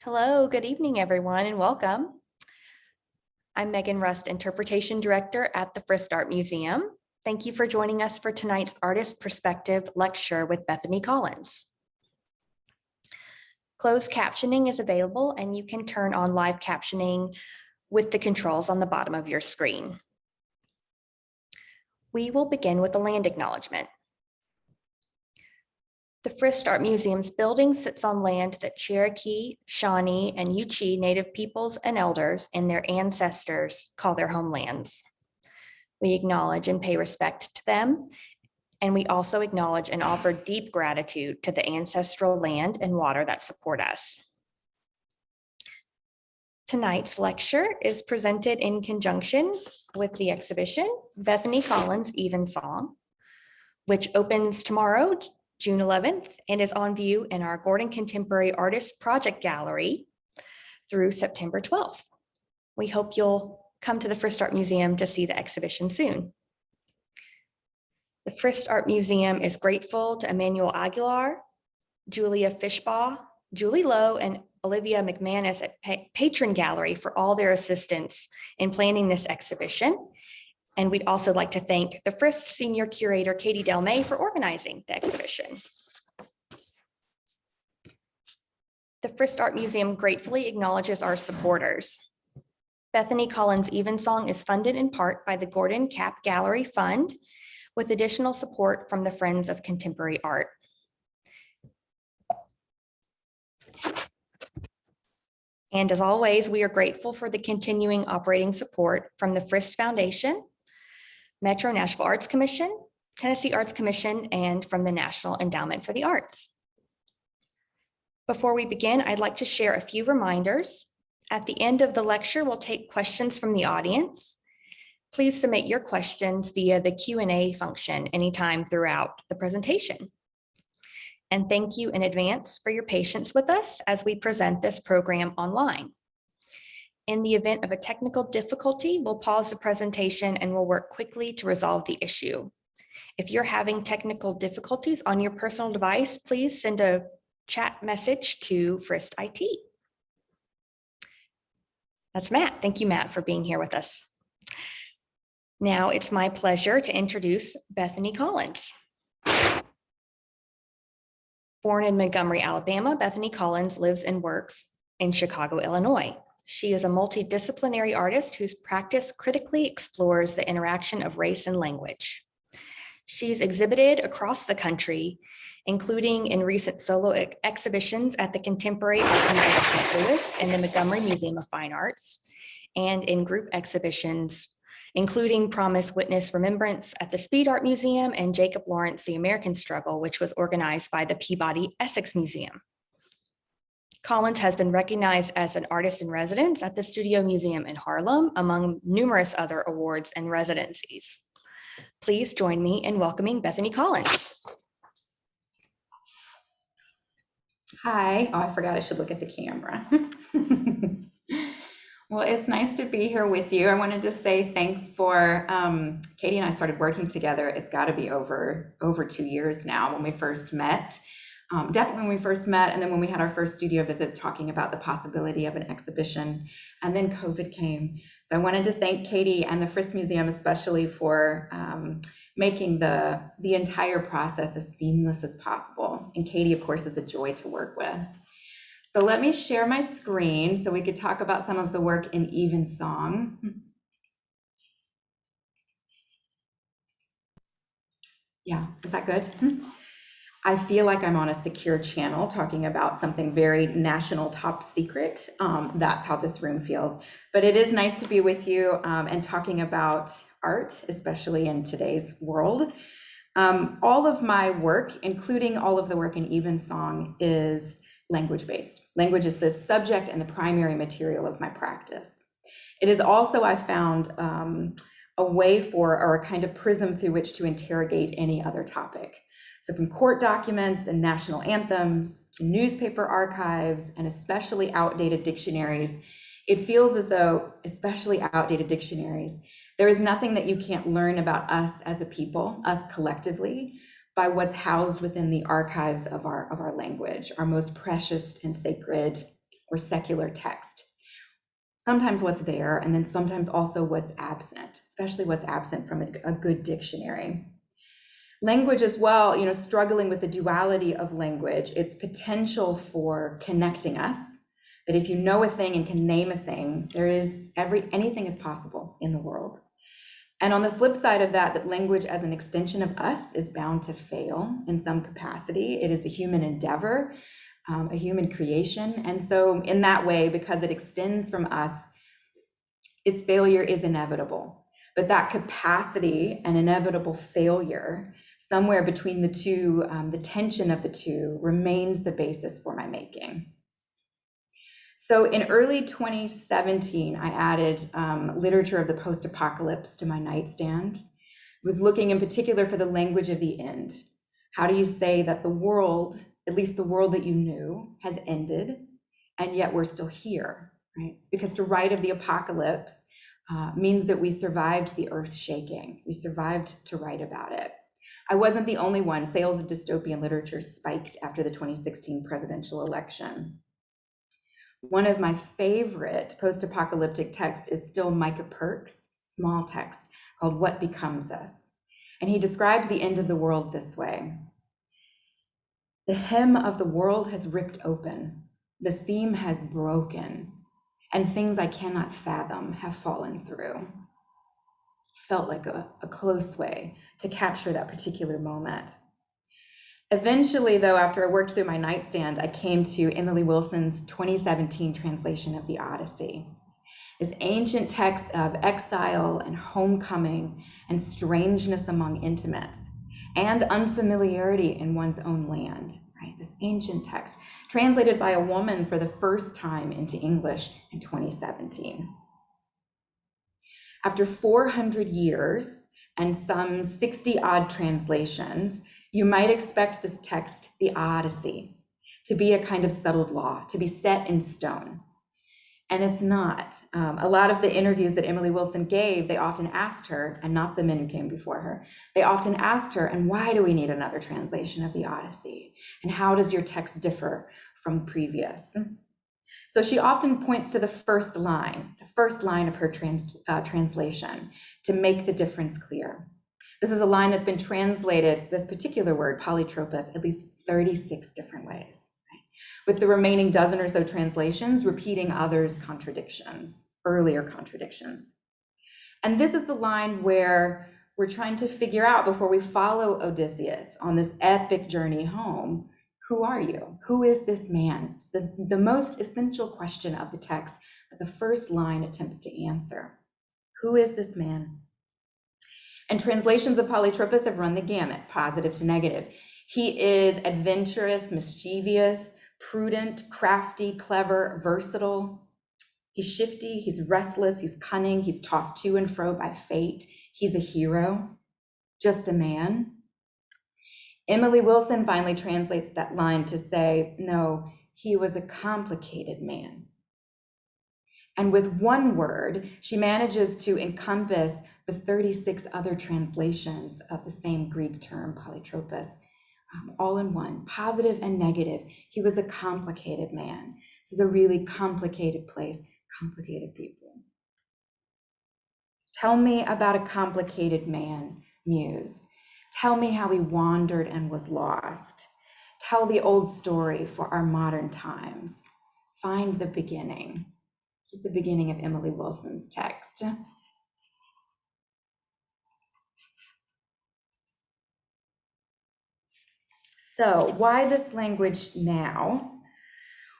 Hello, good evening, everyone, and welcome. I'm Megan Rust, Interpretation Director at the Frist Art Museum. Thank you for joining us for tonight's Artist Perspective lecture with Bethany Collins. Closed captioning is available, and you can turn on live captioning with the controls on the bottom of your screen. We will begin with the land acknowledgement. The Frist Art Museum's building sits on land that Cherokee, Shawnee, and Yuchi Native peoples and elders and their ancestors call their homelands. We acknowledge and pay respect to them, and we also acknowledge and offer deep gratitude to the ancestral land and water that support us. Tonight's lecture is presented in conjunction with the exhibition Bethany Collins, EVENSONG, which opens tomorrow, June 11th, and is on view in our Gordon Contemporary Artist Project Gallery through September 12th. We hope you'll come to the Frist Art Museum to see the exhibition soon. The Frist Art Museum is grateful to Emmanuel Aguilar, Julia Fishbaugh, Julie Lowe, and Olivia McManus at Patron Gallery for all their assistance in planning this exhibition. And we'd also like to thank the Frist Senior Curator, Katie Del May, for organizing the exhibition. The Frist Art Museum gratefully acknowledges our supporters. Bethany Collins EVENSONG is funded in part by the Gordon Cap Gallery Fund, with additional support from the Friends of Contemporary Art. And as always, we are grateful for the continuing operating support from the Frist Foundation, Metro Nashville Arts Commission, Tennessee Arts Commission, and from the National Endowment for the Arts. Before we begin, I'd like to share a few reminders. At the end of the lecture, we'll take questions from the audience. Please submit your questions via the Q&A function anytime throughout the presentation. And thank you in advance for your patience with us as we present this program online. In the event of a technical difficulty, we'll pause the presentation and we'll work quickly to resolve the issue. If you're having technical difficulties on your personal device, please send a chat message to Frist IT. That's Matt. Thank you, Matt, for being here with us. Now it's my pleasure to introduce Bethany Collins. Born in Montgomery, Alabama, Bethany Collins lives and works in Chicago, Illinois. She is a multidisciplinary artist whose practice critically explores the interaction of race and language. She's exhibited across the country, including in recent solo exhibitions at the Contemporary Art Museum of St. Louis and the Montgomery Museum of Fine Arts, and in group exhibitions, including Promise Witness Remembrance at the Speed Art Museum and Jacob Lawrence, The American Struggle, which was organized by the Peabody Essex Museum. Collins has been recognized as an artist in residence at the Studio Museum in Harlem, among numerous other awards and residencies. Please join me in welcoming Bethany Collins. Hi. Oh, I forgot I should look at the camera. Well, it's nice to be here with you. I wanted to say thanks for, Katie and I started working together. It's got to be over 2 years now when we first met. Definitely when we first met, and then when we had our first studio visit talking about the possibility of an exhibition, and then COVID came. So I wanted to thank Katie and the Frist Museum especially for making the entire process as seamless as possible. And Katie, of course, is a joy to work with. So let me share my screen so we could talk about some of the work in EVENSONG. Yeah, is that good? I feel like I'm on a secure channel talking about something very national top secret. That's how this room feels. But it is nice to be with you and talking about art, especially in today's world. All of my work, including all of the work in EVENSONG, is language-based. Language is the subject and the primary material of my practice. It is also, I found, a way for, or a kind of prism through which to interrogate any other topic. So from court documents and national anthems to newspaper archives and especially outdated dictionaries, it feels as though, especially outdated dictionaries, there is nothing that you can't learn about us as a people, us collectively, by what's housed within the archives of our language, our most precious and sacred or secular text. Sometimes what's there, and then sometimes also what's absent, especially what's absent from a good dictionary. Language as well, struggling with the duality of language, its potential for connecting us, that if you know a thing and can name a thing, anything is possible in the world. And on the flip side of that language as an extension of us is bound to fail in some capacity. It is a human endeavor, a human creation. And so in that way, because it extends from us, its failure is inevitable. But that capacity and inevitable failure, somewhere between the two, the tension of the two, remains the basis for my making. So in early 2017, I added literature of the post-apocalypse to my nightstand. I was looking in particular for the language of the end. How do you say that the world, at least the world that you knew, has ended, and yet we're still here, right? Because to write of the apocalypse means that we survived the earth shaking. We survived to write about it. I wasn't the only one. Sales of dystopian literature spiked after the 2016 presidential election. One of my favorite post-apocalyptic texts is still Micah Perk's small text called What Becomes Us. And he described the end of the world this way. The hem of the world has ripped open, the seam has broken, and things I cannot fathom have fallen through. Felt like a close way to capture that particular moment. Eventually, though, after I worked through my nightstand, I came to Emily Wilson's 2017 translation of the Odyssey, this ancient text of exile and homecoming and strangeness among intimates and unfamiliarity in one's own land, right? This ancient text translated by a woman for the first time into English in 2017. After 400 years and some 60-odd translations, you might expect this text, the Odyssey, to be a kind of settled law, to be set in stone. And it's not. A lot of the interviews that Emily Wilson gave, they often asked her, and not the men who came before her, they often asked her, and why do we need another translation of the Odyssey? And how does your text differ from previous? So she often points to the first line of her translation to make the difference clear. This is a line that's been translated, this particular word, polytropos, at least 36 different ways, right? With the remaining dozen or so translations repeating others' contradictions, earlier contradictions. And this is the line where we're trying to figure out, before we follow Odysseus on this epic journey home, who are you? Who is this man? It's the most essential question of the text that the first line attempts to answer. Who is this man? And translations of Polytropos have run the gamut, positive to negative. He is adventurous, mischievous, prudent, crafty, clever, versatile. He's shifty, he's restless, he's cunning, he's tossed to and fro by fate. He's a hero, just a man. Emily Wilson finally translates that line to say, no, he was a complicated man. And with one word, she manages to encompass the 36 other translations of the same Greek term, polytropos, all in one, positive and negative. He was a complicated man. This is a really complicated place, complicated people. Tell me about a complicated man, Muse. Tell me how he wandered and was lost. Tell the old story for our modern times. Find the beginning. This is the beginning of Emily Wilson's text. So why this language now?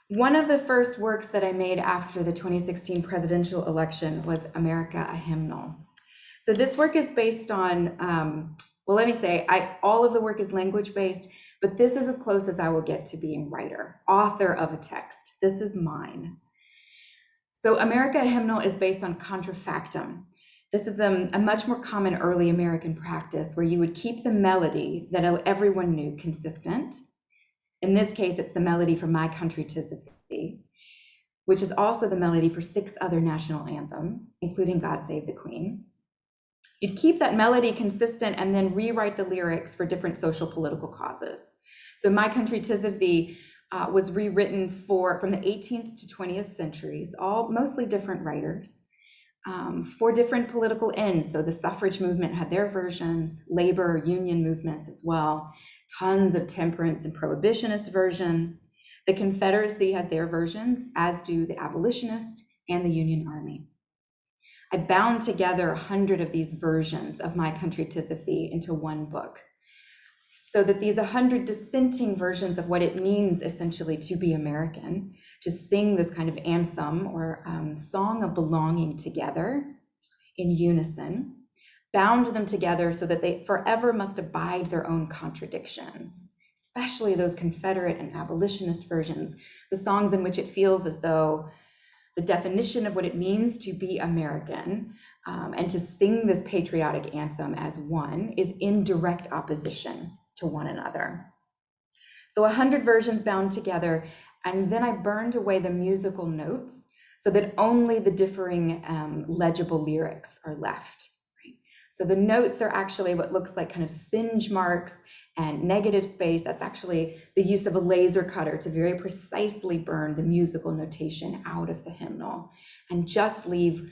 One of the first works that I made after the 2016 presidential election was America, a Hymnal. So this work is based on, well, let me say, all of the work is language-based, but this is as close as I will get to being writer, author of a text. This is mine. So America, a Hymnal is based on contrafactum. This is a much more common early American practice where you would keep the melody that everyone knew consistent. In this case, it's the melody for My Country 'Tis of Thee, which is also the melody for 6 other national anthems, including God Save the Queen. You'd keep that melody consistent and then rewrite the lyrics for different social political causes. So My Country 'Tis of Thee was rewritten from the 18th to 20th centuries, all mostly different writers, for different political ends. So the suffrage movement had their versions, labor union movements as well, tons of temperance and prohibitionist versions. The Confederacy has their versions, as do the abolitionist and the Union Army. I bound together 100 of these versions of My Country 'Tis of Thee into one book, so that these 100 dissenting versions of what it means essentially to be American, to sing this kind of anthem or song of belonging together in unison, bound them together so that they forever must abide their own contradictions, especially those Confederate and abolitionist versions, the songs in which it feels as though the definition of what it means to be American and to sing this patriotic anthem as one is in direct opposition to one another. So 100 versions bound together, and then I burned away the musical notes so that only the differing legible lyrics are left. Right? So the notes are actually what looks like kind of singe marks and negative space. That's actually the use of a laser cutter to very precisely burn the musical notation out of the hymnal and just leave,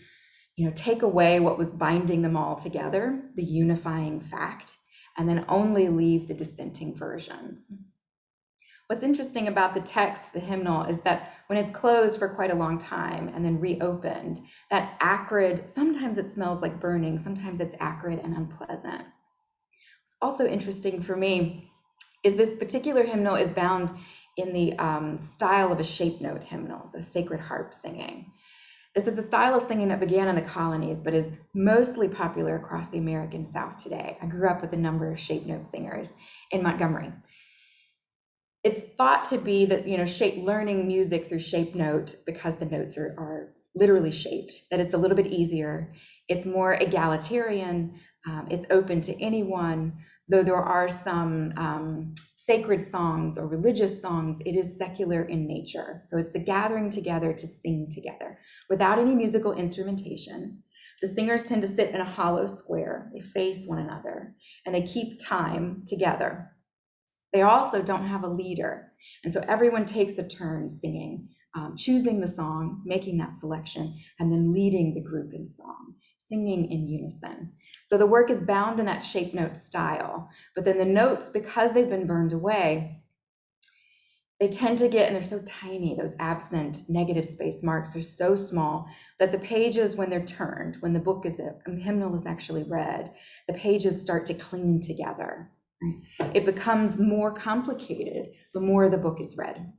take away what was binding them all together, the unifying fact, and then only leave the dissenting versions. What's interesting about the text, the hymnal, is that when it's closed for quite a long time and then reopened, that acrid, sometimes it smells like burning, sometimes it's acrid and unpleasant. What's also interesting for me is this particular hymnal is bound in the style of a shape note hymnal, so sacred harp singing. This is a style of singing that began in the colonies, but is mostly popular across the American South today. I grew up with a number of shape note singers in Montgomery. It's thought to be that, learning music through shape note, because the notes are literally shaped, that it's a little bit easier. It's more egalitarian. It's open to anyone, though there are some sacred songs or religious songs, it is secular in nature. So it's the gathering together to sing together without any musical instrumentation. The singers tend to sit in a hollow square. They face one another and they keep time together. They also don't have a leader. And so everyone takes a turn singing, choosing the song, making that selection, and then leading the group in song, singing in unison. So the work is bound in that shape note style, but then the notes, because they've been burned away, they tend to get, and they're so tiny, those absent negative space marks are so small that the pages, when they're turned, when the book is, a hymnal is actually read, the pages start to cling together. Right? It becomes more complicated the more the book is read.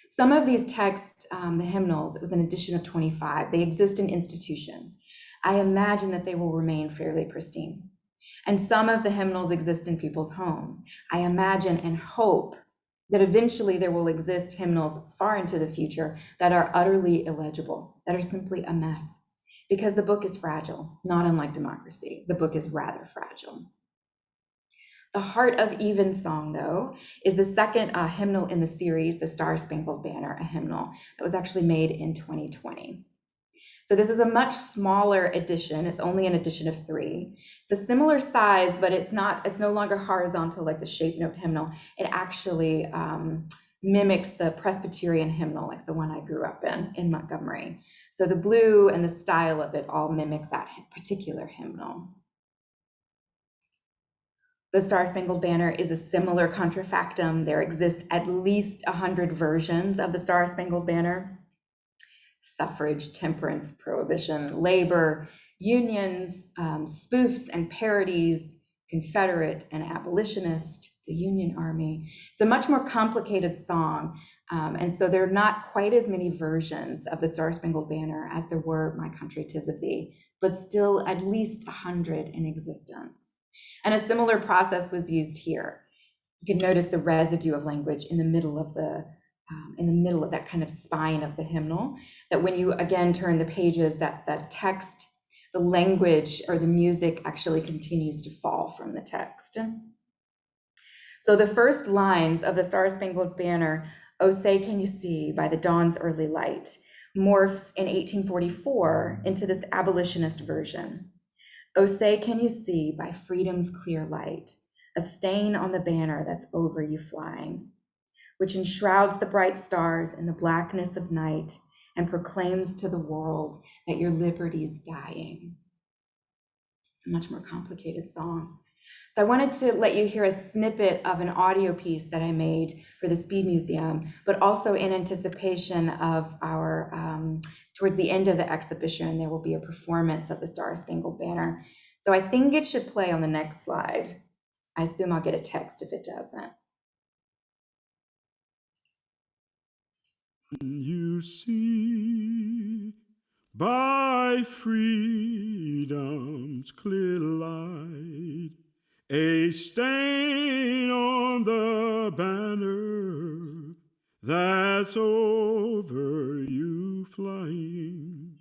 Some of these texts, the hymnals, it was an edition of 25, they exist in institutions. I imagine that they will remain fairly pristine. And some of the hymnals exist in people's homes. I imagine and hope that eventually there will exist hymnals far into the future that are utterly illegible, that are simply a mess, because the book is fragile, not unlike democracy. The book is rather fragile. The heart of Evensong, though, is the second hymnal in the series, the Star Spangled Banner, a hymnal that was actually made in 2020. So this is a much smaller edition. It's only an edition of 3. It's a similar size, but it's no longer horizontal like the shape note hymnal. It actually mimics the Presbyterian hymnal, like the one I grew up in Montgomery. So the blue and the style of it all mimic that particular hymnal. The Star Spangled Banner is a similar contrafactum. There exist at least 100 versions of the Star Spangled Banner. Suffrage, temperance, prohibition, labor, unions, spoofs and parodies, Confederate and abolitionist, the Union Army. It's a much more complicated song. And so there are not quite as many versions of the Star Spangled Banner as there were My Country 'Tis of Thee, but still at least 100 in existence. And a similar process was used here. You can notice the residue of language in the middle of that kind of spine of the hymnal, that when you again turn the pages, that text, the language or the music actually continues to fall from the text. So the first lines of the Star Spangled Banner, "Oh, say can you see by the dawn's early light," morphs in 1844 into this abolitionist version. "Oh, say can you see by freedom's clear light, a stain on the banner that's over you flying. which enshrouds the bright stars in the blackness of night and proclaims to the world that your liberty's dying. It's a much more complicated song. So I wanted to let you hear a snippet of an audio piece that I made for the Speed Museum, but also in anticipation of our, towards the end of the exhibition, there will be a performance of the Star Spangled Banner. So I think it should play on the next slide. I assume I'll get a text if it doesn't. You see by freedom's clear light a stain on the banner that's over you flying,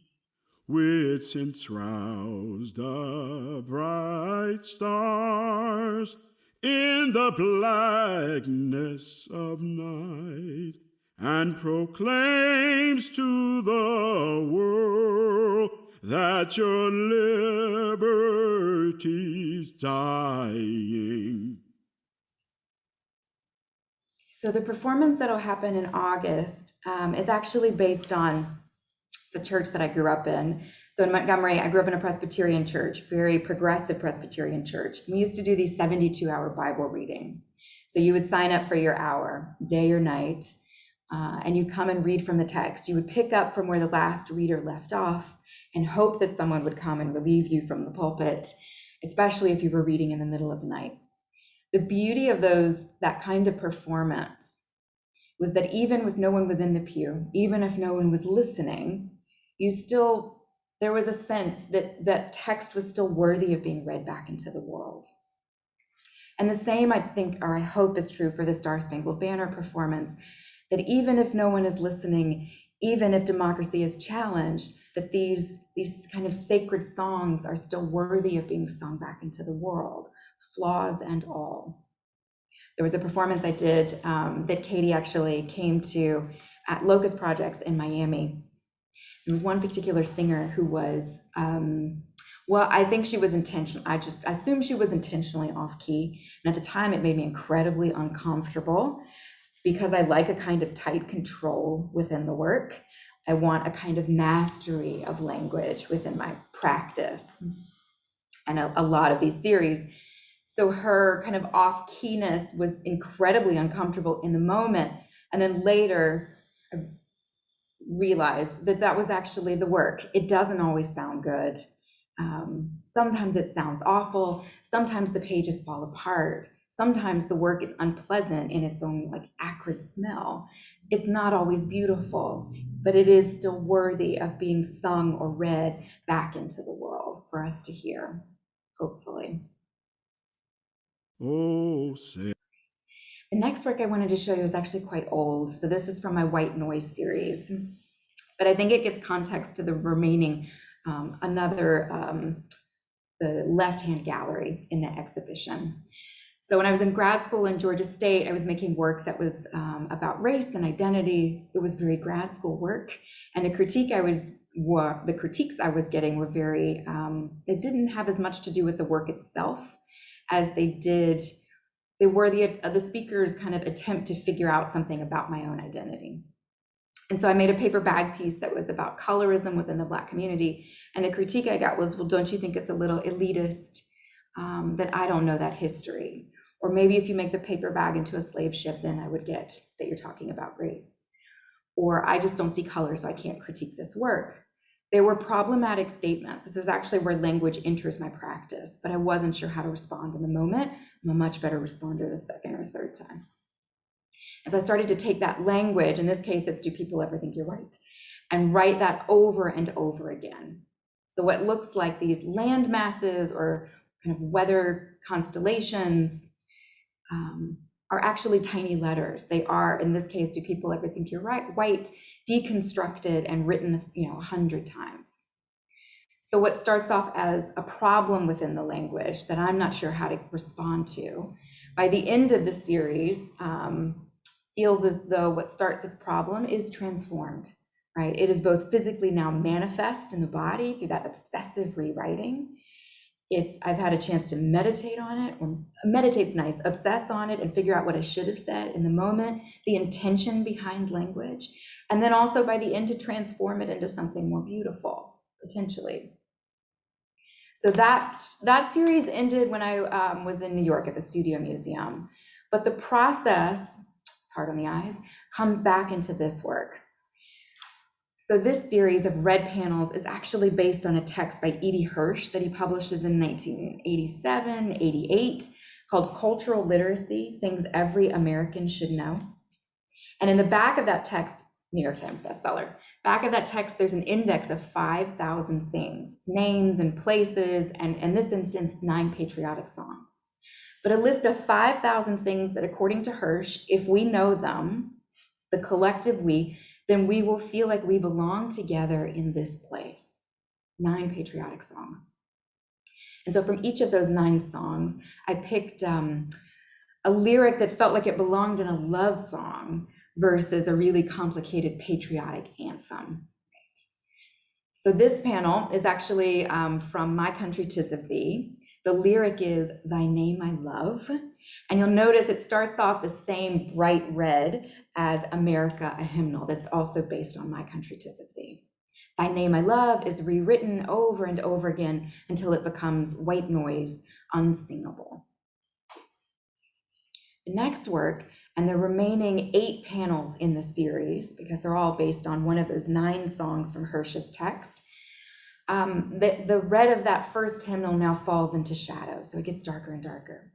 which enshrouds the bright stars in the blackness of night and proclaims to the world that your liberty's dying. So the performance that'll happen in August is actually based on the church that I grew up in. So in Montgomery, I grew up in a Presbyterian church, very progressive Presbyterian church. We used to do these 72-hour Bible readings. So you would sign up for your hour, day or night, and you'd come and read from the text. You would pick up from where the last reader left off and hope that someone would come and relieve you from the pulpit, especially if you were reading in the middle of the night. The beauty of that kind of performance was that even if no one was in the pew, even if no one was listening, there was a sense that that text was still worthy of being read back into the world. And the same, I think, or I hope, is true for the Star Spangled Banner performance, that even if no one is listening, even if democracy is challenged, that these kind of sacred songs are still worthy of being sung back into the world, flaws and all. There was a performance I did that Katie actually came to at Locust Projects in Miami. There was one particular singer who was, well, I think she was intentional. I just assumed she was intentionally off key. And at the time, it made me incredibly uncomfortable because I like a kind of tight control within the work. I want a kind of mastery of language within my practice and a lot of these series. So her kind of off-keyness was incredibly uncomfortable in the moment. And then later, I realized that that was actually the work. It doesn't always sound good. Sometimes it sounds awful. Sometimes the pages fall apart. Sometimes the work is unpleasant in its own like acrid smell. It's not always beautiful, but it is still worthy of being sung or read back into the world for us to hear, hopefully. Oh, say. The next work I wanted to show you is actually quite old. So this is from my White Noise series, but I think it gives context to the remaining, the left-hand gallery in the exhibition. So when I was in grad school in Georgia State, I was making work that was about race and identity. It was very grad school work, and the critiques I was getting were very, it didn't have as much to do with the work itself as they were the speaker's kind of attempt to figure out something about my own identity. And so I made a paper bag piece that was about colorism within the Black community. And the critique I got was, well, don't you think it's a little elitist that I don't know that history? Or maybe if you make the paper bag into a slave ship, then I would get that you're talking about race. Or I just don't see color, so I can't critique this work. They were problematic statements. This is actually where language enters my practice, but I wasn't sure how to respond in the moment. I'm a much better responder the second or third time. And so I started to take that language, in this case, it's do people ever think you're white, and write that over and over again. So what looks like these land masses or kind of weather constellations are actually tiny letters. They are, in this case, do people ever think you're white, deconstructed and written 100 times. So what starts off as a problem within the language that I'm not sure how to respond to, by the end of the series, feels as though what starts as problem is transformed, right? It is both physically now manifest in the body through that obsessive rewriting, I've had a chance to meditate on it, or meditate's nice, obsess on it and figure out what I should have said in the moment, the intention behind language, and then also by the end to transform it into something more beautiful, potentially. So that series ended when I was in New York at the Studio Museum. But the process, it's hard on the eyes, comes back into this work. So this series of red panels is actually based on a text by E.D. Hirsch that he publishes in 1987, 88, called Cultural Literacy, Things Every American Should Know. And in the back of that text, New York Times bestseller, back of that text, there's an index of 5,000 things, names and places, and in this instance, 9 patriotic songs. But a list of 5,000 things that, according to Hirsch, if we know them, the collective we, then we will feel like we belong together in this place. 9 patriotic songs. And so from each of those 9 songs, I picked a lyric that felt like it belonged in a love song versus a really complicated patriotic anthem. So this panel is actually from My Country 'Tis of Thee. The lyric is, "Thy name I love." And you'll notice it starts off the same bright red as America, a hymnal that's also based on My Country 'Tis of Thee. Thy name I love is rewritten over and over again until it becomes white noise, unsingable. The next work, and the remaining 8 panels in the series, because they're all based on one of those 9 songs from Hirsch's text, the red of that first hymnal now falls into shadow, so it gets darker and darker.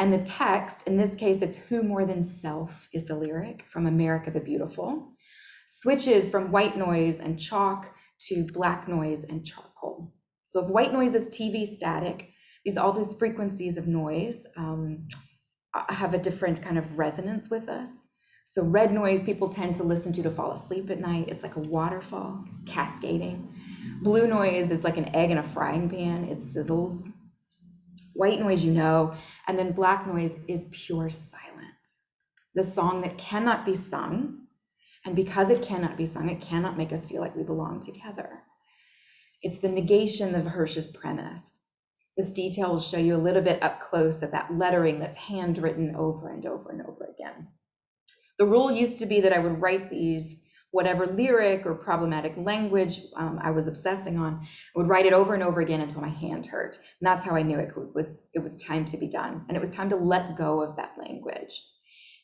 And the text, in this case, it's "Who more than self" is the lyric from America the Beautiful, switches from white noise and chalk to black noise and charcoal. So if white noise is TV static, all these frequencies of noise have a different kind of resonance with us. So red noise people tend to listen to fall asleep at night. It's like a waterfall cascading. Blue noise is like an egg in a frying pan. It sizzles. White noise, you know, and then black noise is pure silence. The song that cannot be sung, and because it cannot be sung, it cannot make us feel like we belong together. It's the negation of Hirsch's premise. This detail will show you a little bit up close of that lettering that's handwritten over and over and over again. The rule used to be that I would write these, whatever lyric or problematic language I was obsessing on, I would write it over and over again until my hand hurt. And that's how I knew it was time to be done. And it was time to let go of that language.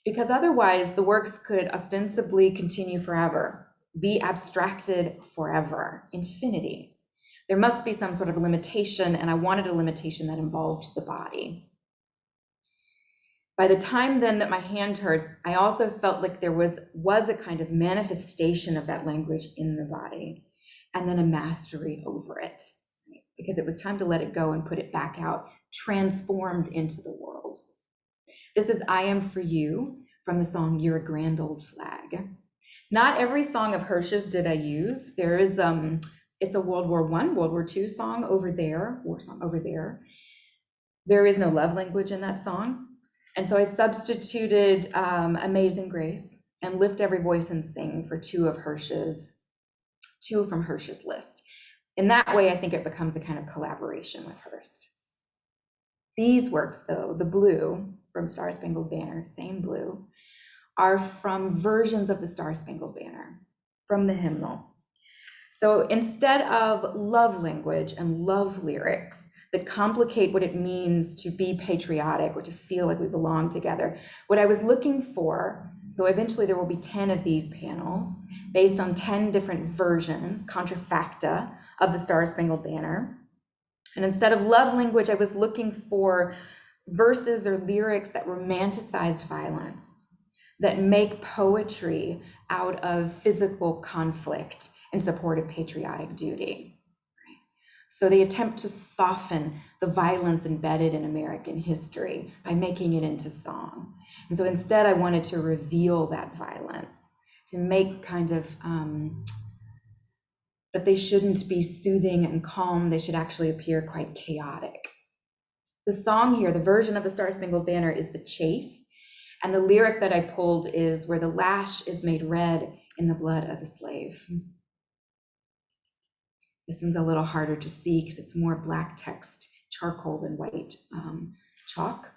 Because otherwise the works could ostensibly continue forever, be abstracted forever, infinity. There must be some sort of limitation, and I wanted a limitation that involved the body. By the time then that my hand hurts, I also felt like there was a kind of manifestation of that language in the body, and then a mastery over it, right? Because it was time to let it go and put it back out, transformed into the world. This is "I Am For You" from the song "You're a Grand Old Flag." Not every song of Hirsch's did I use. There is it's a World War I, World War II song over there, war song over there. There is no love language in that song. And so I substituted Amazing Grace and Lift Every Voice and Sing for 2 from Hirsch's list. In that way, I think it becomes a kind of collaboration with Hirsch. These works, though, the blue from Star Spangled Banner, same blue, are from versions of the Star Spangled Banner, from the hymnal. So instead of love language and love lyrics that complicate what it means to be patriotic or to feel like we belong together, what I was looking for, so eventually there will be 10 of these panels based on 10 different versions, contrafacta, of the Star Spangled Banner. And instead of love language, I was looking for verses or lyrics that romanticize violence, that make poetry out of physical conflict in support of patriotic duty. Right? So they attempt to soften the violence embedded in American history by making it into song. And so instead I wanted to reveal that violence, to make kind of, that they shouldn't be soothing and calm, they should actually appear quite chaotic. The song here, the version of the Star Spangled Banner, is "The Chase," and the lyric that I pulled is "Where the lash is made red in the blood of the slave." This one's a little harder to see because it's more black text charcoal than white chalk.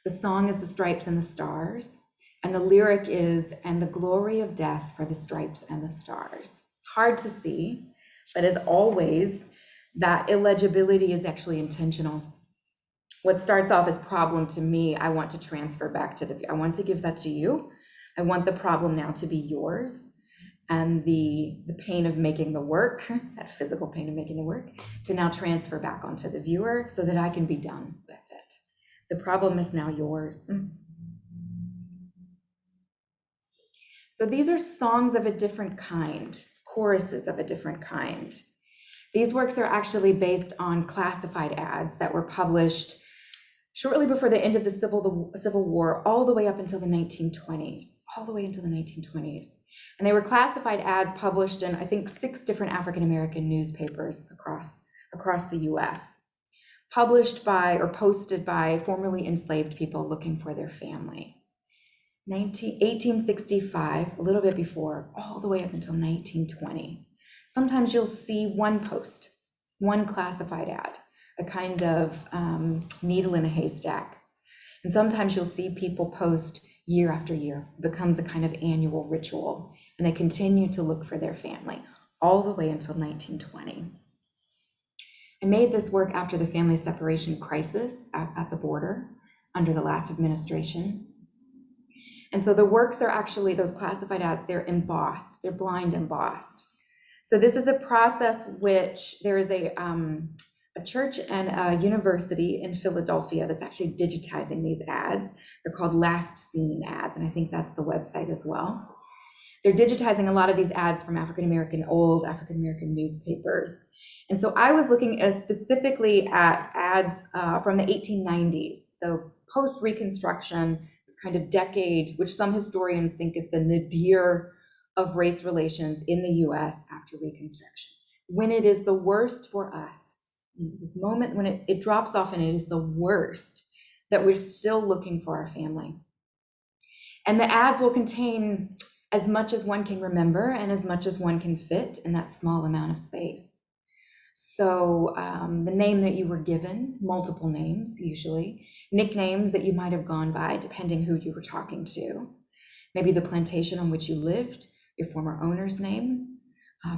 The song is the stripes and the stars, and the lyric is, and the glory of death for the stripes and the stars. It's hard to see, but as always, that illegibility is actually intentional. What starts off as problem to me, I want to transfer back to I want to give that to you. I want the problem now to be yours. And the pain of making the work, that physical pain of making the work, to now transfer back onto the viewer so that I can be done with it. The problem is now yours. So these are songs of a different kind, choruses of a different kind. These works are actually based on classified ads that were published shortly before the end of the Civil War, all the way up until the 1920s, And they were classified ads published in, I think, 6 different African-American newspapers across the US, published by or posted by formerly enslaved people looking for their family. 1865, a little bit before, all the way up until 1920. Sometimes you'll see one post, one classified ad, a kind of needle in a haystack. And sometimes you'll see people post year after year. It becomes a kind of annual ritual, and they continue to look for their family all the way until 1920. I made this work after the family separation crisis at the border under the last administration. And so the works are actually, those classified ads, they're embossed, they're blind embossed. So this is a process which there is a church and a university in Philadelphia that's actually digitizing these ads. They're called Last Seen ads, and I think that's the website as well. They're digitizing a lot of these ads from old African-American newspapers. And so I was looking specifically at ads from the 1890s, so post-Reconstruction, this kind of decade, which some historians think is the nadir of race relations in the US after Reconstruction, when it is the worst for us, this moment when it drops off and it is the worst, that we're still looking for our family. And the ads will contain as much as one can remember and as much as one can fit in that small amount of space. So the name that you were given, multiple names usually, nicknames that you might have gone by depending who you were talking to, maybe the plantation on which you lived, your former owner's name,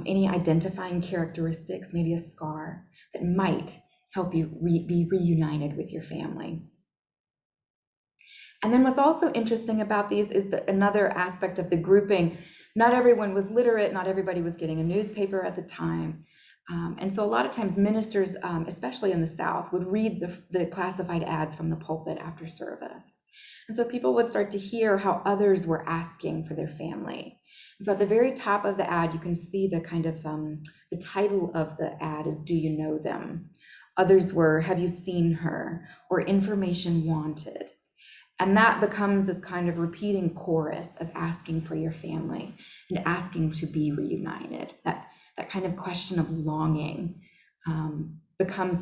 any identifying characteristics, maybe a scar that might help you be reunited with your family. And then what's also interesting about these is that another aspect of the grouping, not everyone was literate, not everybody was getting a newspaper at the time. And so a lot of times ministers, especially in the South, would read the classified ads from the pulpit after service. And so people would start to hear how others were asking for their family. And so at the very top of the ad, you can see the kind of, the title of the ad is, "Do you know them?" Others were, "Have you seen her?" or "Information wanted." And that becomes this kind of repeating chorus of asking for your family and asking to be reunited. That kind of question of longing becomes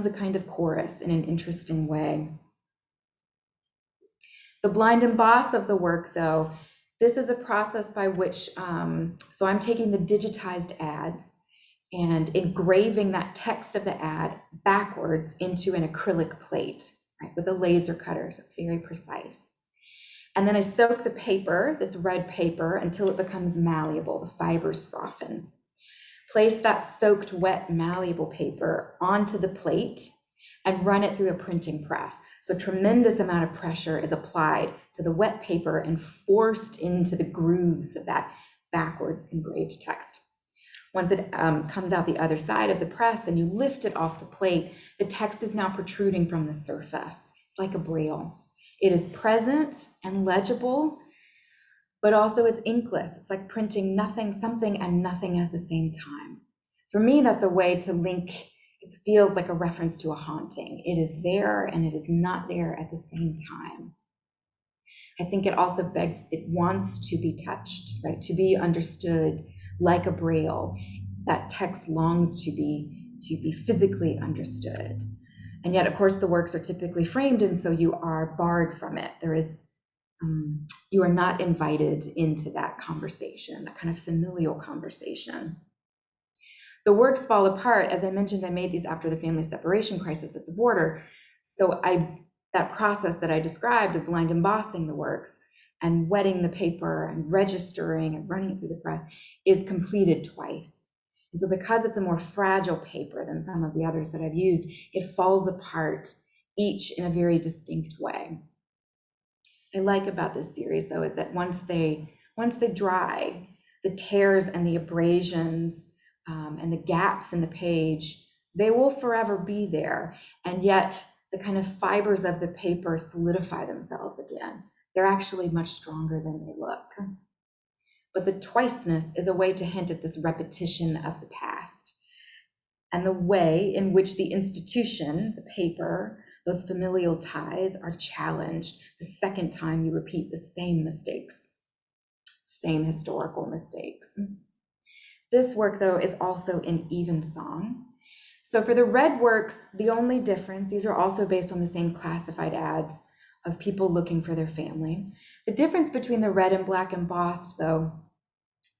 a kind of chorus in an interesting way. The blind emboss of the work, though, this is a process by which, so I'm taking the digitized ads and engraving that text of the ad backwards into an acrylic plate, right, with a laser cutter, so it's very precise. And then I soak the paper, this red paper, until it becomes malleable, the fibers soften. Place that soaked, wet, malleable paper onto the plate and run it through a printing press. So a tremendous amount of pressure is applied to the wet paper and forced into the grooves of that backwards engraved text. Once it comes out the other side of the press and you lift it off the plate, the text is now protruding from the surface. It's like a braille. It is present and legible, but also it's inkless. It's like printing nothing, something, and nothing at the same time. For me, that's a way to link. It feels like a reference to a haunting. It is there and it is not there at the same time. I think it also begs, it wants to be touched, right? To be understood like a braille. That text longs to be physically understood. And yet, of course, the works are typically framed, and so you are barred from it. There is, you are not invited into that conversation, that kind of familial conversation. The works fall apart. As I mentioned, I made these after the family separation crisis at the border. So that process that I described of blind embossing the works and wetting the paper and registering and running it through the press is completed twice. And so because it's a more fragile paper than some of the others that I've used, it falls apart, each in a very distinct way. I like about this series, though, is that once they dry, the tears and the abrasions and the gaps in the page, they will forever be there. And yet the kind of fibers of the paper solidify themselves again. They're actually much stronger than they look. But the twiceness is a way to hint at this repetition of the past and the way in which the institution, the paper, those familial ties are challenged the second time you repeat the same mistakes, same historical mistakes. This work, though, is also in Evensong. So for the red works, the only difference, these are also based on the same classified ads of people looking for their family. The difference between the red and black embossed, though,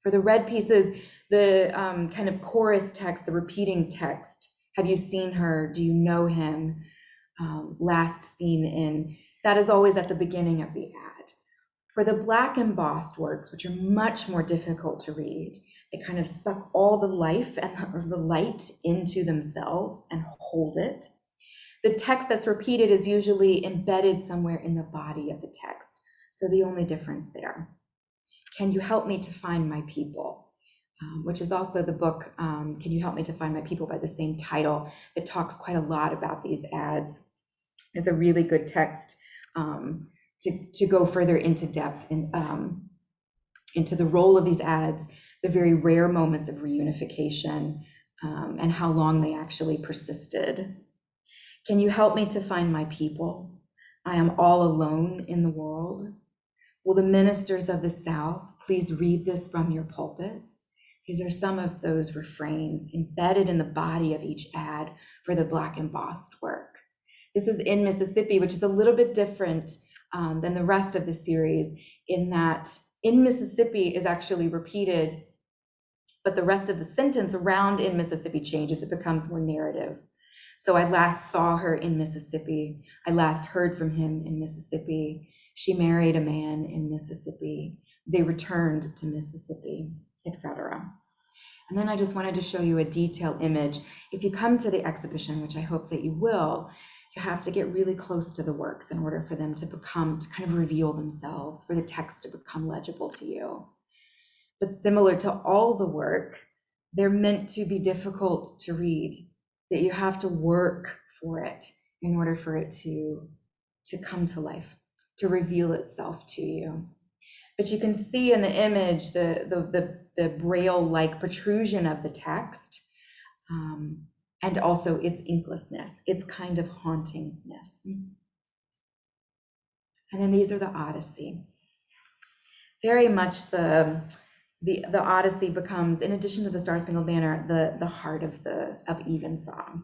for the red pieces, the kind of chorus text, the repeating text, have you seen her, do you know him, last seen in, that is always at the beginning of the ad. For the black embossed works, which are much more difficult to read, they kind of suck all the life and the light into themselves and hold it. The text that's repeated is usually embedded somewhere in the body of the text. So the only difference there. Can you help me to find my people? Which is also the book, Can You Help Me to Find My People, by the same title, that talks quite a lot about these ads. Is a really good text to go further into depth into the role of these ads, the very rare moments of reunification, and how long they actually persisted. Can you help me to find my people? I am all alone in the world. Will the ministers of the South please read this from your pulpits? These are some of those refrains embedded in the body of each ad for the black embossed work. This is in Mississippi, which is a little bit different than the rest of the series, in that in Mississippi is actually repeated, but the rest of the sentence around in Mississippi changes. It becomes more narrative. So I last saw her in Mississippi. I last heard from him in Mississippi. She married a man in Mississippi. They returned to Mississippi, etc. And then I just wanted to show you a detailed image. If you come to the exhibition, which I hope that you will, you have to get really close to the works in order for them to kind of reveal themselves, for the text to become legible to you. But similar to all the work, they're meant to be difficult to read, that you have to work for it in order for it to come to life, to reveal itself to you. But you can see in the image the braille-like protrusion of the text, and also its inklessness, its kind of hauntingness. And then these are the Odyssey. Very much the Odyssey becomes, in addition to the Star Spangled Banner, the heart of Evensong.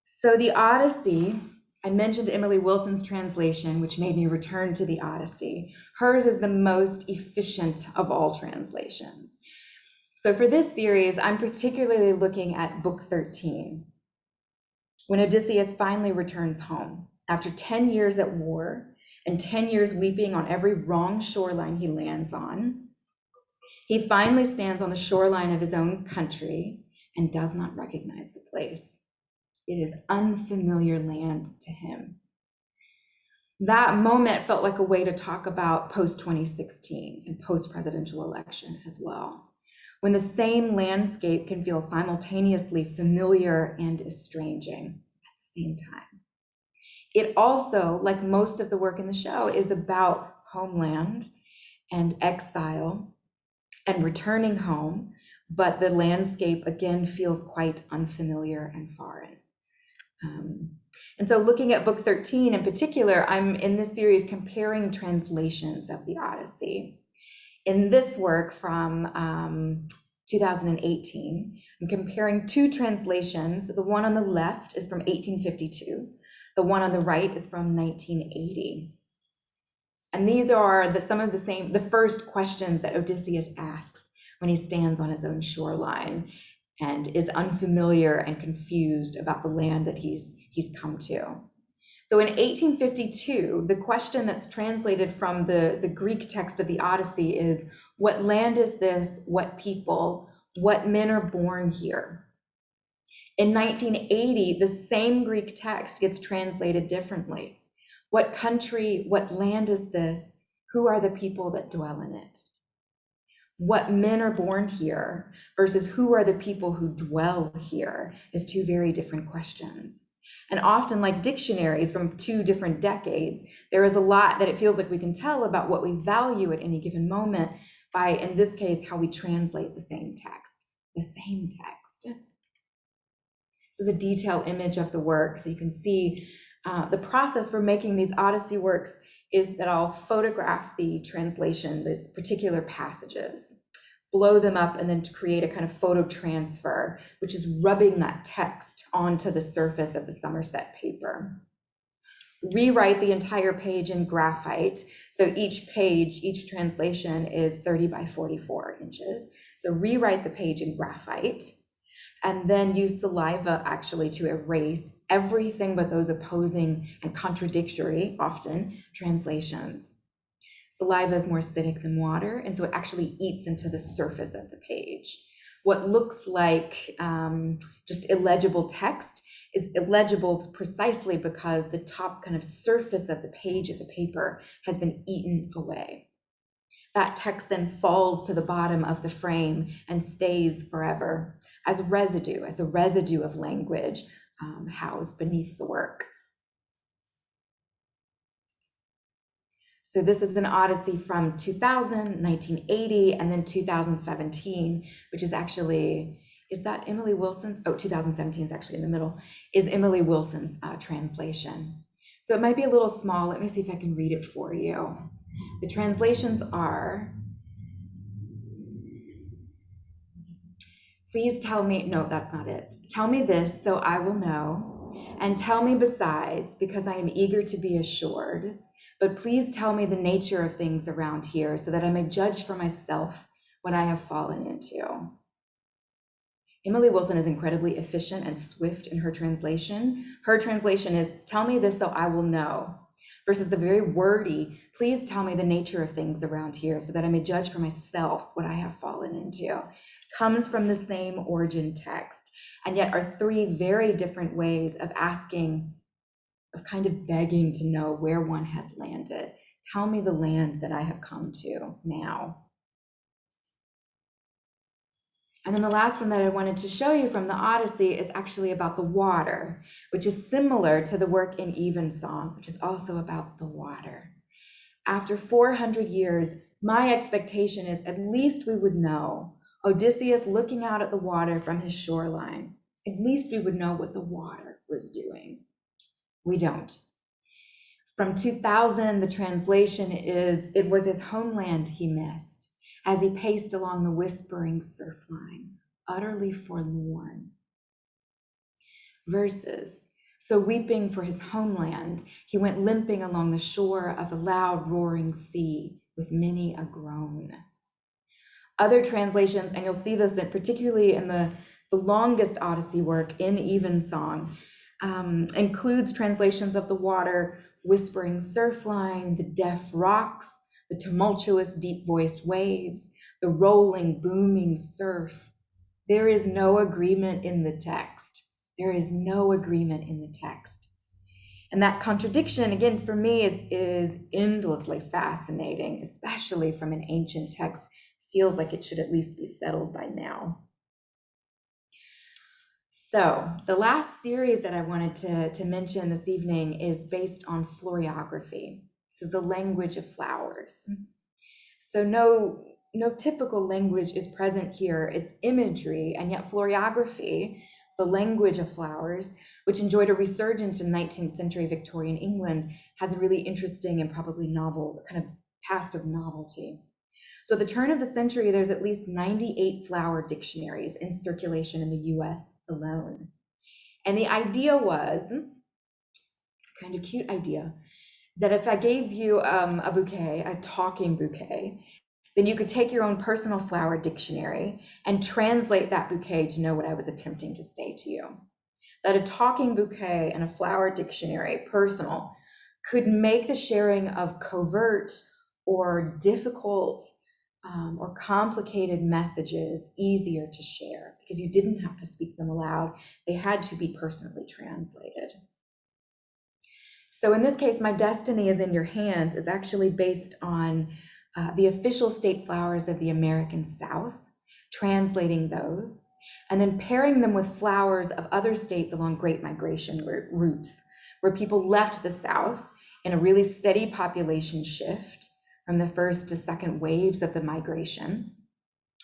So the Odyssey, I mentioned Emily Wilson's translation, which made me return to the Odyssey. Hers is the most efficient of all translations. So for this series, I'm particularly looking at book 13, when Odysseus finally returns home after 10 years at war and 10 years weeping on every wrong shoreline he lands on. He finally stands on the shoreline of his own country and does not recognize the place. It is unfamiliar land to him. That moment felt like a way to talk about post-2016 and post-presidential election as well, when the same landscape can feel simultaneously familiar and estranging at the same time. It also, like most of the work in the show, is about homeland and exile and returning home, but the landscape again feels quite unfamiliar and foreign. And so looking at book 13 in particular, I'm in this series comparing translations of the Odyssey. In this work from 2018, I'm comparing two translations. The one on the left is from 1852. The one on the right is from 1980. And these are the first questions that Odysseus asks when he stands on his own shoreline. and is unfamiliar and confused about the land that he's come to. So in 1852, the question that's translated from the Greek text of the Odyssey is, what land is this? What people? What men are born here? In 1980, the same Greek text gets translated differently. What country, what land is this? Who are the people that dwell in it? What men are born here versus who are the people who dwell here is two very different questions. And often, like dictionaries from two different decades, there is a lot that it feels like we can tell about what we value at any given moment by, in this case, how we translate the same text. This is a detailed image of the work, so you can see the process for making these Odyssey works is that I'll photograph the translation, these particular passages, blow them up, and then to create a kind of photo transfer, which is rubbing that text onto the surface of the Somerset paper. Rewrite the entire page in graphite. So each page, each translation is 30 by 44 inches. So rewrite the page in graphite, and then use saliva actually to erase everything but those opposing and contradictory, often, translations. Saliva is more acidic than water, and so it actually eats into the surface of the page. What looks like just illegible text is illegible precisely because the top kind of surface of the page of the paper has been eaten away. That text then falls to the bottom of the frame and stays forever as residue, as the residue of language housed beneath the work. So this is an Odyssey from 2000, 1980, and then 2017, which is actually, is that Emily Wilson's? Oh, 2017 is actually in the middle, is Emily Wilson's translation. So it might be a little small. Let me see if I can read it for you. The translations are, please tell me, no, that's not it. Tell me this so I will know, and tell me besides, because I am eager to be assured. But please tell me the nature of things around here so that I may judge for myself what I have fallen into. Emily Wilson is incredibly efficient and swift in her translation. Her translation is, tell me this so I will know, versus the very wordy, please tell me the nature of things around here so that I may judge for myself what I have fallen into. Comes from the same origin text, and yet are three very different ways of asking, of kind of begging to know where one has landed. Tell me the land that I have come to now. And then the last one that I wanted to show you from the Odyssey is actually about the water, which is similar to the work in Evensong, which is also about the water. After 400 years, my expectation is at least we would know, Odysseus looking out at the water from his shoreline, at least we would know what the water was doing. We don't. From 2000, the translation is, it was his homeland he missed as he paced along the whispering surf line, utterly forlorn. Verses, so weeping for his homeland, he went limping along the shore of a loud roaring sea with many a groan. Other translations, and you'll see this particularly in the longest Odyssey work in Evensong, includes translations of the water, whispering surf line, the deaf rocks, the tumultuous deep-voiced waves, the rolling, booming surf. There is no agreement in the text. There is no agreement in the text. And that contradiction, again, for me is endlessly fascinating, especially from an ancient text. Feels like it should at least be settled by now. So the last series that I wanted to mention this evening is based on floriography. This is the language of flowers. So no typical language is present here. It's imagery, and yet floriography, the language of flowers, which enjoyed a resurgence in 19th century Victorian England, has a really interesting and probably novel, kind of past of novelty. So at the turn of the century, there's at least 98 flower dictionaries in circulation in the US alone. And the idea was, a kind of cute idea, that if I gave you a bouquet, a talking bouquet, then you could take your own personal flower dictionary and translate that bouquet to know what I was attempting to say to you. That a talking bouquet and a flower dictionary, personal, could make the sharing of covert or difficult or complicated messages easier to share because you didn't have to speak them aloud. They had to be personally translated. So in this case, My Destiny is in Your Hands is actually based on the official state flowers of the American South, translating those, and then pairing them with flowers of other states along Great Migration routes, where people left the South in a really steady population shift from the first to second waves of the migration,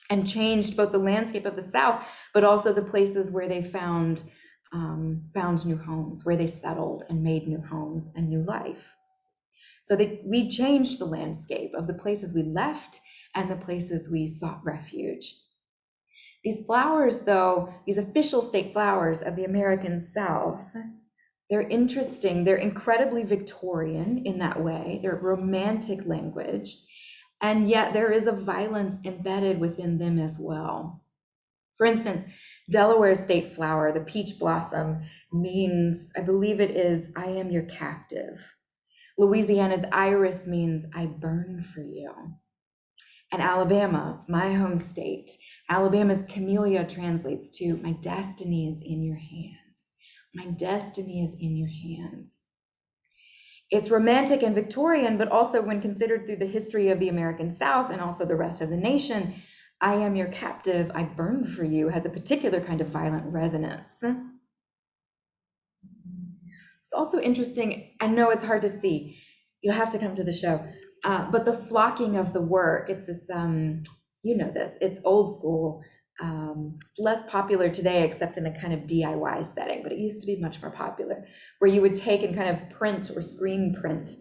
and changed both the landscape of the South, but also the places where they found new homes, where they settled and made new homes and new life. So we changed the landscape of the places we left and the places we sought refuge. These flowers, though, these official state flowers of the American South, they're interesting. They're incredibly Victorian in that way. They're romantic language, and yet there is a violence embedded within them as well. For instance, Delaware's state flower, the peach blossom, means, I believe it is, I am your captive. Louisiana's iris means, I burn for you. And Alabama, my home state, Alabama's camellia translates to, my destiny is in your hands. My destiny is in your hands. It's romantic and Victorian, but also when considered through the history of the American South and also the rest of the nation, I am your captive, I burn for you, has a particular kind of violent resonance. It's also interesting, I know it's hard to see, you'll have to come to the show, but the flocking of the work, it's this, you know this, it's old school, less popular today except in a kind of DIY setting, but it used to be much more popular, where you would take and kind of print or screen print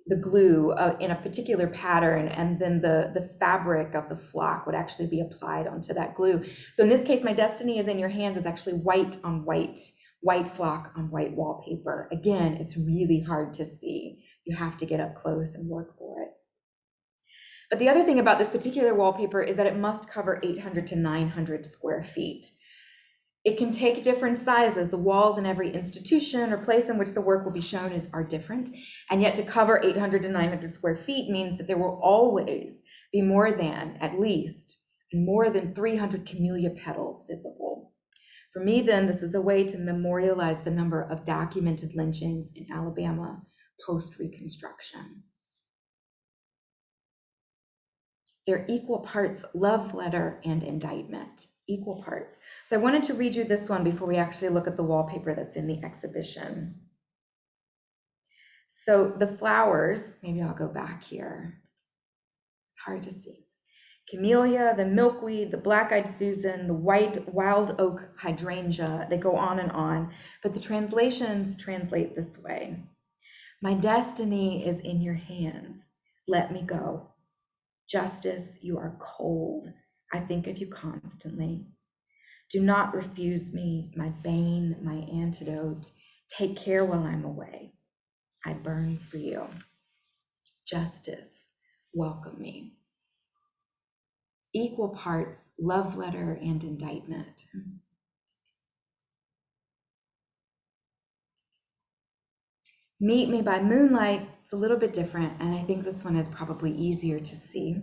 the glue in a particular pattern, and then the fabric of the flock would actually be applied onto that glue. So in this case, My Destiny is in Your Hands is actually white on white, white flock on white wallpaper. Again, it's really hard to see. You have to get up close and work for it. But the other thing about this particular wallpaper is that it must cover 800 to 900 square feet. It can take different sizes. The walls in every institution or place in which the work will be shown are different. And yet to cover 800 to 900 square feet means that there will always be more than, at least, more than 300 camellia petals visible. For me, then, this is a way to memorialize the number of documented lynchings in Alabama post-Reconstruction. They're equal parts love letter and indictment, equal parts. So I wanted to read you this one before we actually look at the wallpaper that's in the exhibition. So the flowers, maybe I'll go back here. It's hard to see. Camellia, the milkweed, the black-eyed Susan, the white wild oak hydrangea, they go on, but the translations translate this way. My destiny is in your hands. Let me go. Justice, you are cold. I think of you constantly. Do not refuse me, my bane, my antidote. Take care while I'm away. I burn for you. Justice, welcome me. Equal parts love letter and indictment. Meet Me by Moonlight, it's a little bit different, and I think this one is probably easier to see.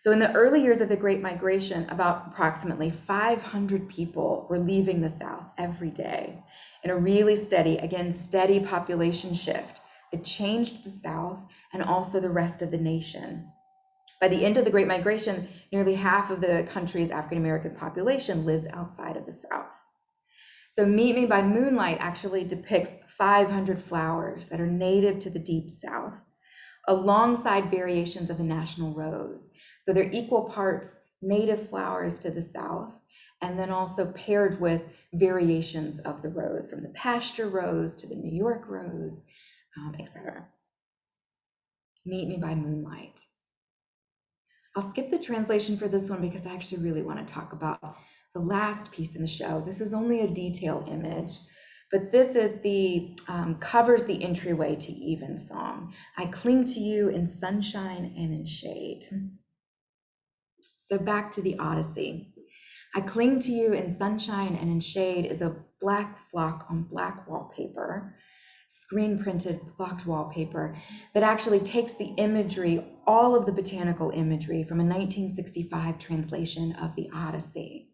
So in the early years of the Great Migration, about approximately 500 people were leaving the South every day in a really steady population shift that changed the South and also the rest of the nation. By the end of the Great Migration, nearly half of the country's African-American population lives outside of the South. So Meet Me by Moonlight actually depicts 500 flowers that are native to the Deep South, alongside variations of the national rose. So they're equal parts native flowers to the South, and then also paired with variations of the rose, from the pasture rose to the New York rose, etc. Meet Me by Moonlight. I'll skip the translation for this one because I actually really want to talk about the last piece in the show. This is only a detail image, But this is the, covers the entryway to Evensong. I cling to you in sunshine and in shade. So back to the Odyssey. I cling to you in sunshine and in shade is a black flock on black wallpaper, screen printed flocked wallpaper that actually takes the imagery, all of the botanical imagery from a 1965 translation of the Odyssey.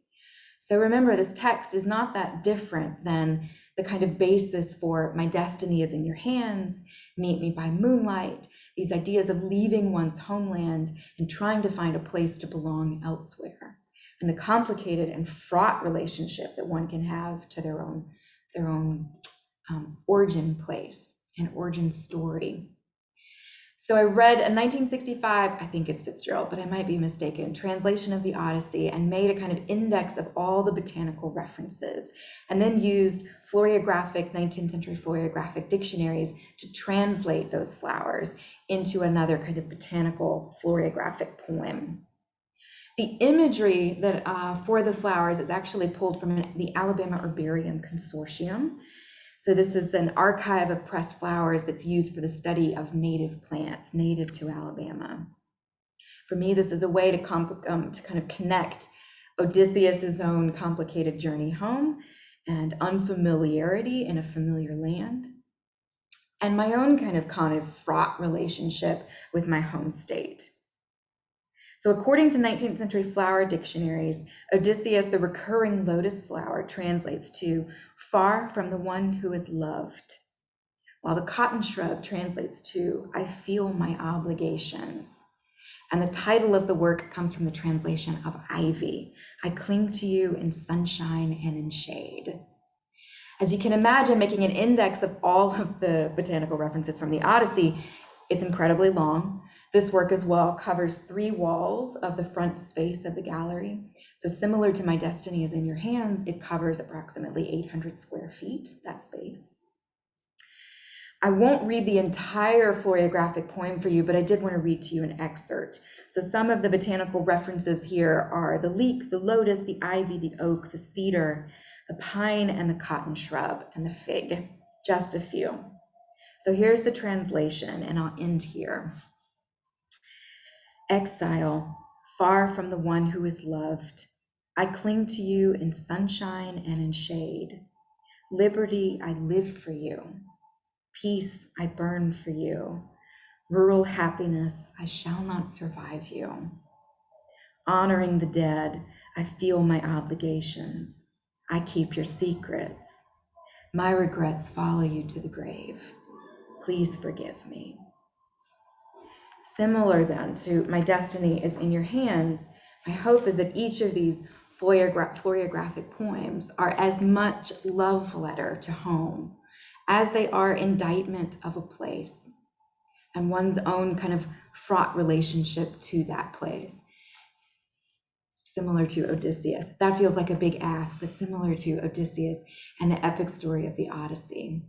So remember, this text is not that different than the kind of basis for my destiny is in your hands, meet me by moonlight, these ideas of leaving one's homeland and trying to find a place to belong elsewhere, and the complicated and fraught relationship that one can have to their own origin place and origin story. So I read a 1965, I think it's Fitzgerald, but I might be mistaken, translation of the Odyssey and made a kind of index of all the botanical references, and then used 19th century florographic dictionaries to translate those flowers into another kind of botanical florographic poem. The imagery that for the flowers is actually pulled from the Alabama Herbarium Consortium. So this is an archive of pressed flowers that's used for the study of native plants, native to Alabama. For me, this is a way to kind of connect Odysseus's own complicated journey home and unfamiliarity in a familiar land, and my own kind of fraught relationship with my home state. So according to 19th century flower dictionaries, Odysseus, the recurring lotus flower, translates to far from the one who is loved, while the cotton shrub translates to I feel my obligations. And the title of the work comes from the translation of ivy. I cling to you in sunshine and in shade. As you can imagine, making an index of all of the botanical references from the Odyssey, it's incredibly long. This work as well covers 3 walls of the front space of the gallery. So similar to My Destiny is in Your Hands, it covers approximately 800 square feet, that space. I won't read the entire florographic poem for you, but I did want to read to you an excerpt. So some of the botanical references here are the leek, the lotus, the ivy, the oak, the cedar, the pine, and the cotton shrub, and the fig, just a few. So here's the translation, and I'll end here. Exile, far from the one who is loved, I cling to you in sunshine and in shade. Liberty, I live for you. Peace, I burn for you. Rural happiness, I shall not survive you. Honoring the dead, I feel my obligations. I keep your secrets. My regrets follow you to the grave. Please forgive me. Similar then to My Destiny is in Your Hands, my hope is that each of these florographic poems are as much love letter to home as they are indictment of a place and one's own kind of fraught relationship to that place. Similar to Odysseus. That feels like a big ask, but similar to Odysseus and the epic story of the Odyssey.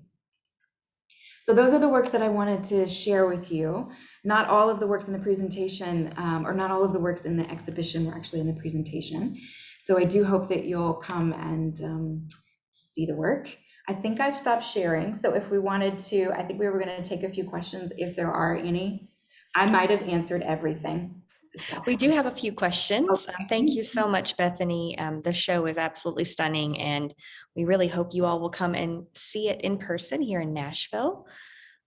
So those are the works that I wanted to share with you. Not all of the works in the presentation, or not all of the works in the exhibition were actually in the presentation. So I do hope that you'll come and see the work. I think I've stopped sharing. So if we wanted to, I think we were going to take a few questions if there are any. I might have answered everything. We do have a few questions. Okay. Thank you so much, Bethany. The show is absolutely stunning, and we really hope you all will come and see it in person here in Nashville.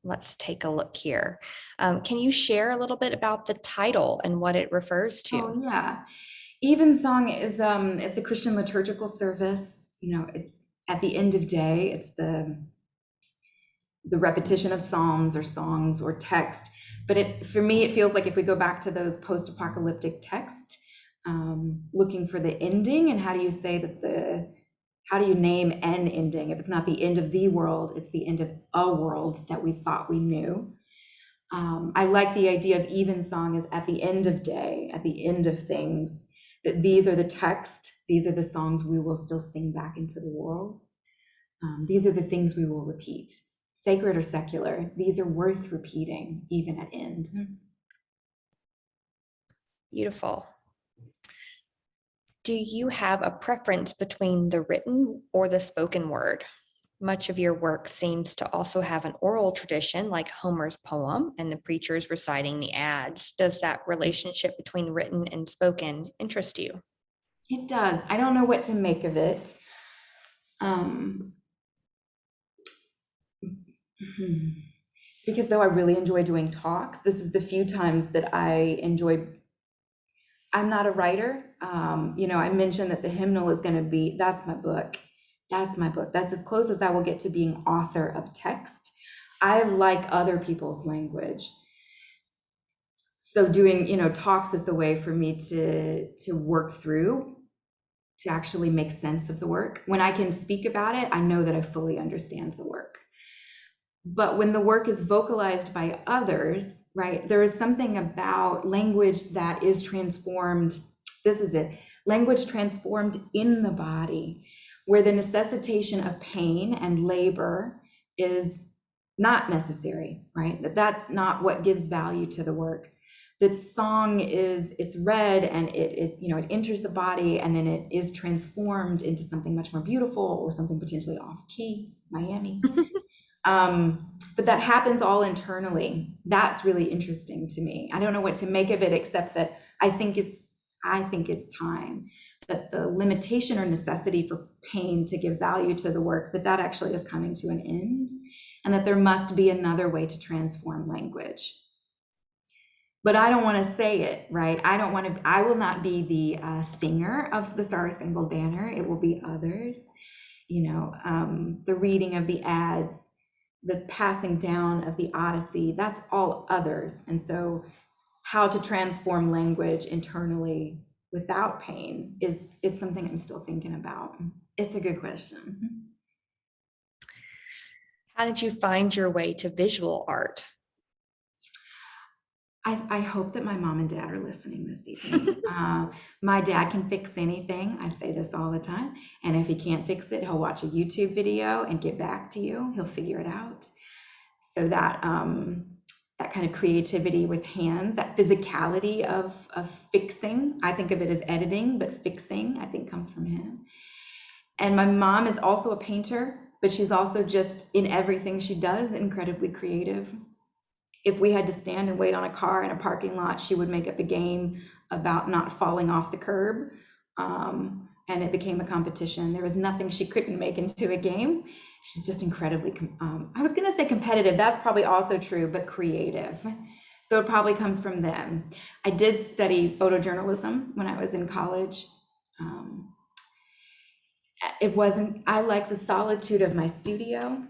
Let's take a look here. Can you share a little bit about the title and what it refers to? Oh, yeah. Evensong is it's a Christian liturgical service. You know, it's at the end of day, it's the repetition of psalms or songs or text. But for me, it feels like if we go back to those post-apocalyptic texts, looking for the ending, and how do you say that how do you name an ending? If it's not the end of the world, it's the end of a world that we thought we knew. I like the idea of Evensong is at the end of day, at the end of things, that these are the text, these are the songs we will still sing back into the world. These are the things we will repeat. Sacred or secular, these are worth repeating even at end. Beautiful. Do you have a preference between the written or the spoken word? Much of your work seems to also have an oral tradition, like Homer's poem and the preachers reciting the ads. Does that relationship between written and spoken interest you? It does. I don't know what to make of it. Because though I really enjoy doing talks, this is the few times that I enjoy. I'm not a writer. I mentioned that the hymnal is going to be, that's my book. That's my book. That's as close as I will get to being author of text. I like other people's language. So doing, talks is the way for me to work through, to actually make sense of the work. When I can speak about it, I know that I fully understand the work. But when the work is vocalized by others, right, there is something about language that is transformed. This is it. Language transformed in the body, where the necessitation of pain and labor is not necessary, right? That's not what gives value to the work. That song is, it's read and it enters the body, and then it is transformed into something much more beautiful, or something potentially off key, Miami. But that happens all internally. That's really interesting to me. I don't know what to make of it, except that I think it's time, that the limitation or necessity for pain to give value to the work, that actually is coming to an end, and that there must be another way to transform language. But I don't want to say it, right? I will not be the singer of the Star Spangled Banner. It will be others, the reading of the ads, the passing down of the Odyssey, that's all others. And so how to transform language internally without pain it's something I'm still thinking about. It's a good question. How did you find your way to visual art? I hope that my mom and dad are listening this evening. My dad can fix anything. I say this all the time. And if he can't fix it, he'll watch a YouTube video and get back to you. He'll figure it out. So that kind of creativity with hands, that physicality of fixing, I think of it as editing, but fixing, I think, comes from him. And my mom is also a painter, but she's also just, in everything she does, incredibly creative. If we had to stand and wait on a car in a parking lot, she would make up a game about not falling off the curb. And it became a competition. There was nothing she couldn't make into a game. She's just incredibly, I was going to say competitive. That's probably also true, but creative. So it probably comes from them. I did study photojournalism when I was in college. I like the solitude of my studio.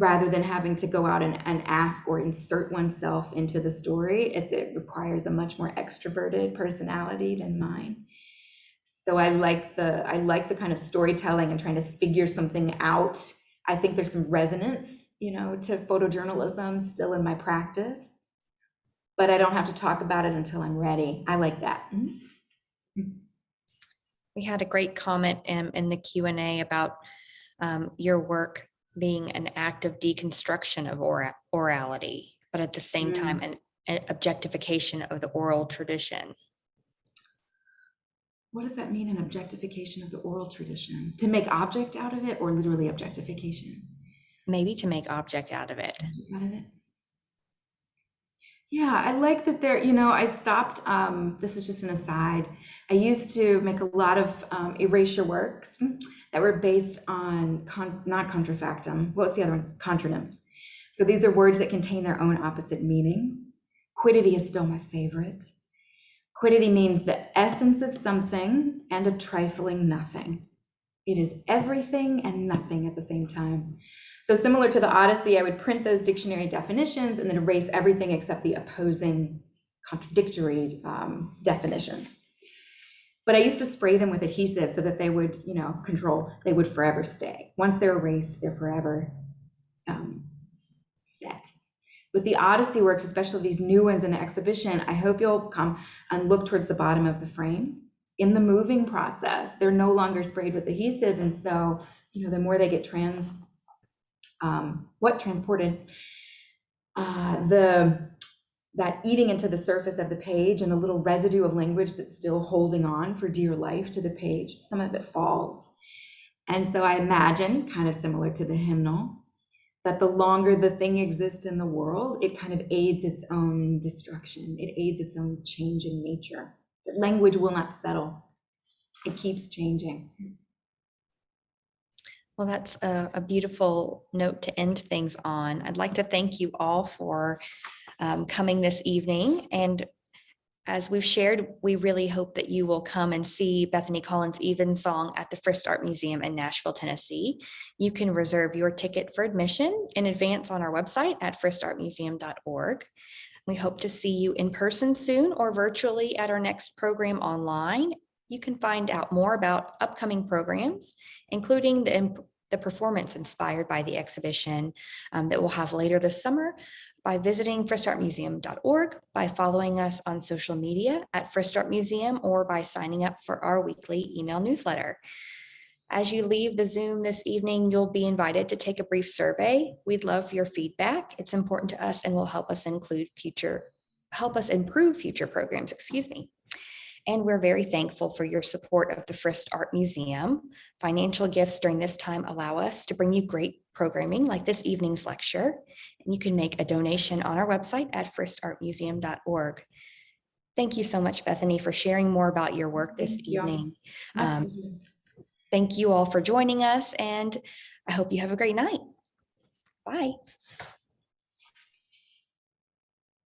Rather than having to go out and ask or insert oneself into the story, it requires a much more extroverted personality than mine. So I like the kind of storytelling and trying to figure something out. I think there's some resonance, to photojournalism still in my practice, but I don't have to talk about it until I'm ready. I like that. We had a great comment in the Q&A about your work being an act of deconstruction of orality, but at the same time, an objectification of the oral tradition. What does that mean, an objectification of the oral tradition? To make object out of it, or literally objectification? Maybe to make object out of it. Yeah, I like that there, I stopped, this is just an aside. I used to make a lot of erasure works that were based on, not contrafactum, what's the other one? Contronyms. So these are words that contain their own opposite meanings. Quiddity is still my favorite. Quiddity means the essence of something and a trifling nothing. It is everything and nothing at the same time. So similar to the Odyssey, I would print those dictionary definitions and then erase everything except the opposing contradictory definitions. But I used to spray them with adhesive so that they would, they would forever stay. Once they're erased, they're forever set. With the Odyssey works, especially these new ones in the exhibition, I hope you'll come and look towards the bottom of the frame. In the moving process, they're no longer sprayed with adhesive, and so, the more they get transported, that eating into the surface of the page and the little residue of language that's still holding on for dear life to the page, some of it falls. And so I imagine, kind of similar to the hymnal, that the longer the thing exists in the world, it kind of aids its own destruction. It aids its own change in nature. That language will not settle. It keeps changing. Well, that's a beautiful note to end things on. I'd like to thank you all for coming this evening. And as we've shared, we really hope that you will come and see Bethany Collins' Evensong at the Frist Art Museum in Nashville, Tennessee. You can reserve your ticket for admission in advance on our website at fristartmuseum.org. We hope to see you in person soon or virtually at our next program online. You can find out more about upcoming programs, including the performance inspired by the exhibition that we'll have later this summer, by visiting fristartmuseum.org, by following us on social media at Frist Art Museum, or by signing up for our weekly email newsletter. As you leave the Zoom this evening, you'll be invited to take a brief survey. We'd love your feedback. It's important to us and will help us improve future programs, And we're very thankful for your support of the Frist Art Museum. Financial gifts during this time allow us to bring you great programming like this evening's lecture. And you can make a donation on our website at fristartmuseum.org. Thank you so much, Bethany, for sharing more about your work this evening. Thank you all for joining us, and I hope you have a great night. Bye.